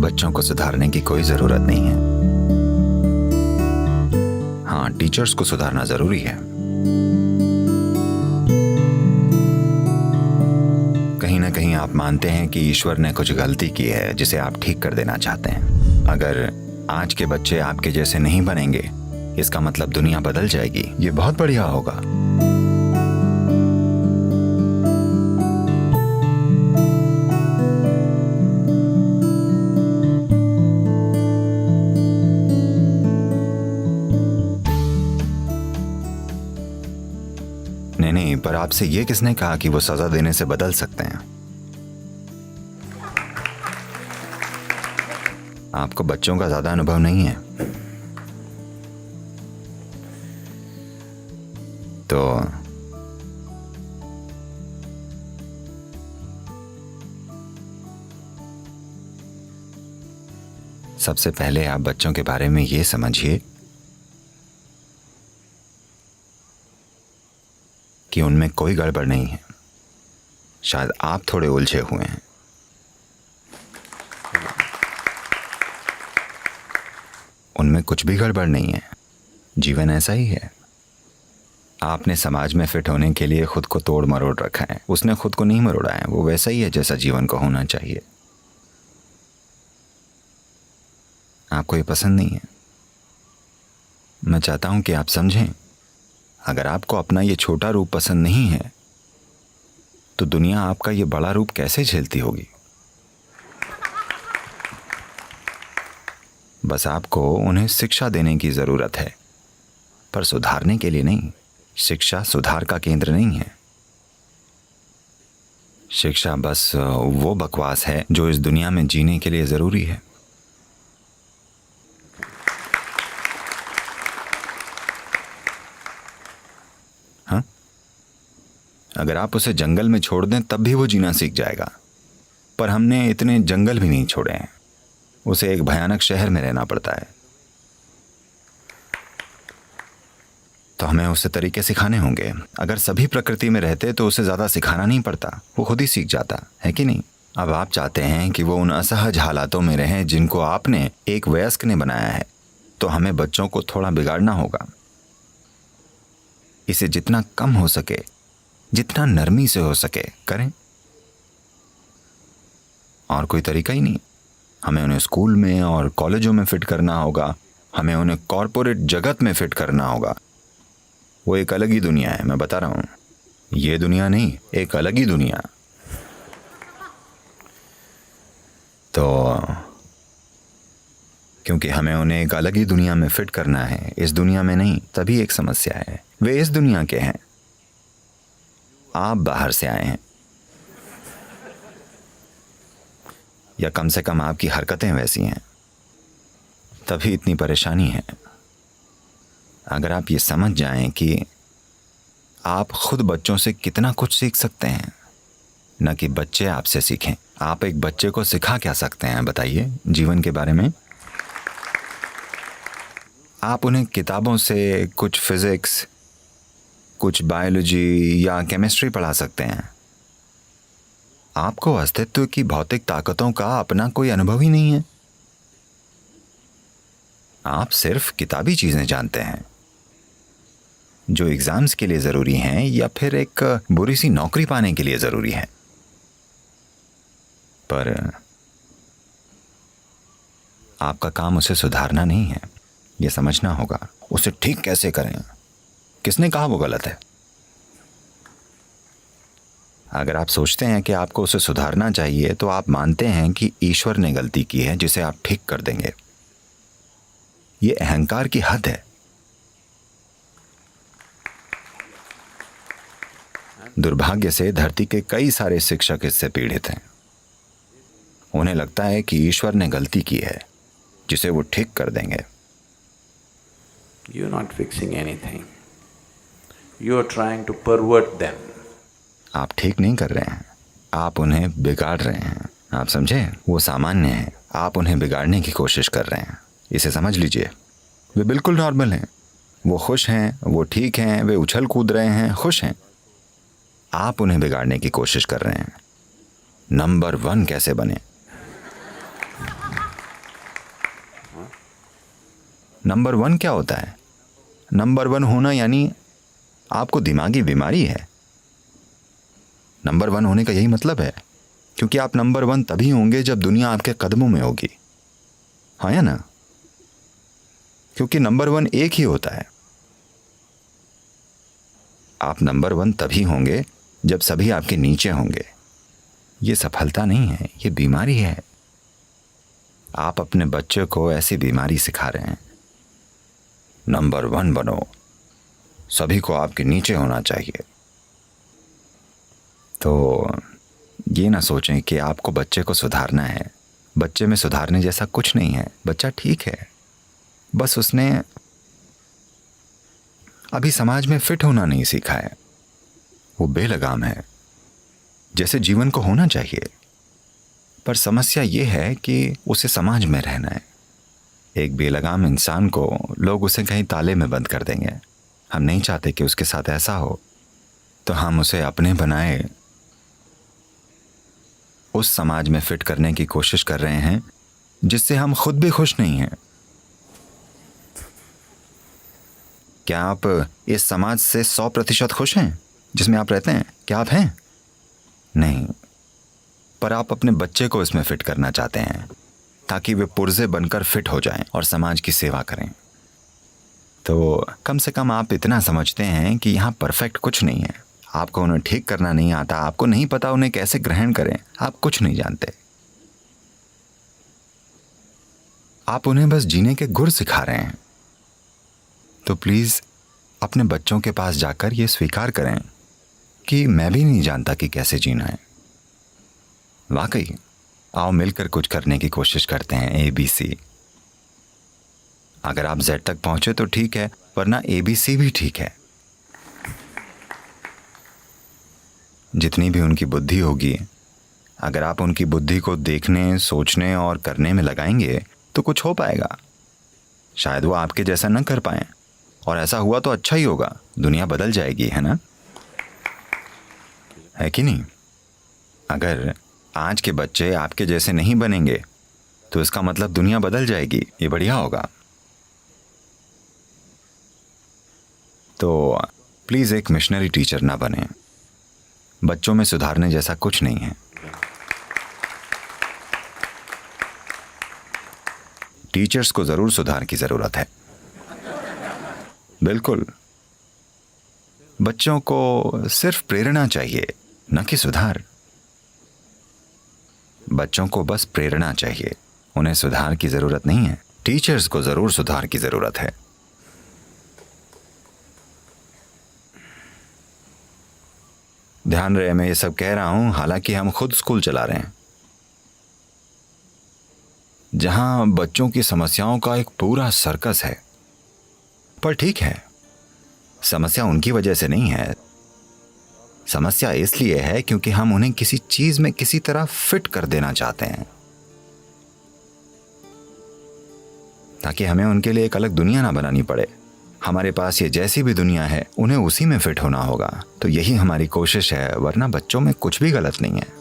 बच्चों को सुधारने की कोई जरूरत नहीं है। हाँ, टीचर्स को सुधारना जरूरी है। कहीं ना कहीं आप मानते हैं कि ईश्वर ने कुछ गलती की है जिसे आप ठीक कर देना चाहते हैं। अगर आज के बच्चे आपके जैसे नहीं बनेंगे, इसका मतलब दुनिया बदल जाएगी। ये बहुत बढ़िया होगा। नहीं, पर आपसे ये किसने कहा कि वो सजा देने से बदल सकते हैं? आपको बच्चों का ज्यादा अनुभव नहीं है, तो सबसे पहले आप बच्चों के बारे में ये समझिए कि उनमें कोई गड़बड़ नहीं है। शायद आप थोड़े उलझे हुए हैं। उनमें कुछ भी गड़बड़ नहीं है। जीवन ऐसा ही है। आपने समाज में फिट होने के लिए खुद को तोड़ मरोड़ रखा है। उसने खुद को नहीं मरोड़ा है। वो वैसा ही है जैसा जीवन को होना चाहिए। आपको ये पसंद नहीं है। मैं चाहता हूं कि आप समझें, अगर आपको अपना ये छोटा रूप पसंद नहीं है तो दुनिया आपका ये बड़ा रूप कैसे झेलती होगी। बस आपको उन्हें शिक्षा देने की जरूरत है, पर सुधारने के लिए नहीं। शिक्षा सुधार का केंद्र नहीं है। शिक्षा बस वो बकवास है जो इस दुनिया में जीने के लिए जरूरी है। हाँ, अगर आप उसे जंगल में छोड़ दें तब भी वो जीना सीख जाएगा, पर हमने इतने जंगल भी नहीं छोड़े हैं। उसे एक भयानक शहर में रहना पड़ता है, तो हमें उसे तरीके सिखाने होंगे। अगर सभी प्रकृति में रहते तो उसे ज्यादा सिखाना नहीं पड़ता, वो खुद ही सीख जाता है कि नहीं। अब आप चाहते हैं कि वो उन असहज हालातों में रहें जिनको आपने एक वयस्क ने बनाया है, तो हमें बच्चों को थोड़ा बिगाड़ना होगा। इसे जितना कम हो सके, जितना नरमी से हो सके करें, और कोई तरीका ही नहीं। हमें उन्हें स्कूल में और कॉलेजों में फिट करना होगा। हमें उन्हें कॉरपोरेट जगत में फिट करना होगा। वो एक अलग ही दुनिया है, मैं बता रहा हूं। ये दुनिया नहीं, एक अलग ही दुनिया। तो क्योंकि हमें उन्हें एक अलग ही दुनिया में फिट करना है, इस दुनिया में नहीं, तभी एक समस्या है। वे इस दुनिया के हैं, आप बाहर से आए हैं, या कम से कम आपकी हरकतें वैसी हैं, तभी इतनी परेशानी है। अगर आप ये समझ जाएं कि आप खुद बच्चों से कितना कुछ सीख सकते हैं, न कि बच्चे आपसे सीखें। आप एक बच्चे को सिखा क्या सकते हैं बताइए जीवन के बारे में? आप उन्हें किताबों से कुछ फिजिक्स, कुछ बायोलॉजी या केमिस्ट्री पढ़ा सकते हैं। आपको अस्तित्व की भौतिक ताकतों का अपना कोई अनुभव ही नहीं है। आप सिर्फ किताबी चीजें जानते हैं जो एग्जाम्स के लिए जरूरी हैं या फिर एक बुरी सी नौकरी पाने के लिए जरूरी है। पर आपका काम उसे सुधारना नहीं है, यह समझना होगा। उसे ठीक कैसे करें? किसने कहा वो गलत है? अगर आप सोचते हैं कि आपको उसे सुधारना चाहिए तो आप मानते हैं कि ईश्वर ने गलती की है जिसे आप ठीक कर देंगे। ये अहंकार की हद है। दुर्भाग्य से धरती के कई सारे शिक्षक इससे पीड़ित हैं। उन्हें लगता है कि ईश्वर ने गलती की है जिसे वो ठीक कर देंगे। You're not fixing anything. You're trying to pervert them. आप ठीक नहीं कर रहे हैं, आप उन्हें बिगाड़ रहे हैं। आप समझे? वो सामान्य है, आप उन्हें बिगाड़ने की कोशिश कर रहे हैं। इसे समझ लीजिए। वे बिल्कुल नॉर्मल हैं, वो खुश हैं, वो ठीक हैं, वे उछल कूद रहे हैं, खुश हैं। आप उन्हें बिगाड़ने की कोशिश कर रहे हैं। नंबर 1 कैसे बने? नंबर 1 क्या होता है? नंबर 1 होना यानी आपको दिमागी बीमारी है। नंबर 1 होने का यही मतलब है, क्योंकि आप नंबर 1 तभी होंगे जब दुनिया आपके कदमों में होगी। हाँ या ना? क्योंकि नंबर 1 एक ही होता है। आप नंबर 1 तभी होंगे जब सभी आपके नीचे होंगे। ये सफलता नहीं है, ये बीमारी है। आप अपने बच्चे को ऐसी बीमारी सिखा रहे हैं। नंबर 1 बनो, सभी को आपके नीचे होना चाहिए। तो ये ना सोचें कि आपको बच्चे को सुधारना है। बच्चे में सुधारने जैसा कुछ नहीं है। बच्चा ठीक है, बस उसने अभी समाज में फिट होना नहीं सीखा है। वो बेलगाम है, जैसे जीवन को होना चाहिए। पर समस्या ये है कि उसे समाज में रहना है। एक बेलगाम इंसान को लोग उसे कहीं ताले में बंद कर देंगे। हम नहीं चाहते कि उसके साथ ऐसा हो, तो हम उसे अपने बनाए उस समाज में फिट करने की कोशिश कर रहे हैं जिससे हम खुद भी खुश नहीं हैं। क्या आप इस समाज से 100% खुश हैं जिसमें आप रहते हैं? क्या आप हैं? नहीं, पर आप अपने बच्चे को इसमें फिट करना चाहते हैं ताकि वे पुर्जे बनकर फिट हो जाएं और समाज की सेवा करें। तो कम से कम आप इतना समझते हैं कि यहाँ परफेक्ट कुछ नहीं है। आपको उन्हें ठीक करना नहीं आता, आपको नहीं पता उन्हें कैसे ग्रहण करें, आप कुछ नहीं जानते। आप उन्हें बस जीने के गुर सिखा रहे हैं। तो प्लीज अपने बच्चों के पास जाकर ये स्वीकार करें कि मैं भी नहीं जानता कि कैसे जीना है। वाकई, आओ मिलकर कुछ करने की कोशिश करते हैं। ABC। अगर आप Z तक पहुंचे तो ठीक है, वरना ABC भी ठीक है। जितनी भी उनकी बुद्धि होगी, अगर आप उनकी बुद्धि को देखने, सोचने और करने में लगाएंगे तो कुछ हो पाएगा। शायद वो आपके जैसा न कर पाए, और ऐसा हुआ तो अच्छा ही होगा। दुनिया बदल जाएगी, है ना? है कि नहीं? अगर आज के बच्चे आपके जैसे नहीं बनेंगे तो इसका मतलब दुनिया बदल जाएगी। ये बढ़िया होगा। तो प्लीज एक मिशनरी टीचर ना बने। बच्चों में सुधारने जैसा कुछ नहीं है। टीचर्स को जरूर सुधार की जरूरत है, बिल्कुल। बच्चों को सिर्फ प्रेरणा चाहिए, न कि सुधार। बच्चों को बस प्रेरणा चाहिए, उन्हें सुधार की जरूरत नहीं है। टीचर्स को जरूर सुधार की जरूरत है। ध्यान रहे, मैं ये सब कह रहा हूं हालांकि हम खुद स्कूल चला रहे हैं, जहां बच्चों की समस्याओं का एक पूरा सर्कस है। पर ठीक है, समस्या उनकी वजह से नहीं है। समस्या इसलिए है क्योंकि हम उन्हें किसी चीज में किसी तरह फिट कर देना चाहते हैं, ताकि हमें उनके लिए एक अलग दुनिया ना बनानी पड़े। हमारे पास ये जैसी भी दुनिया है, उन्हें उसी में फिट होना होगा। तो यही हमारी कोशिश है, वरना बच्चों में कुछ भी गलत नहीं है।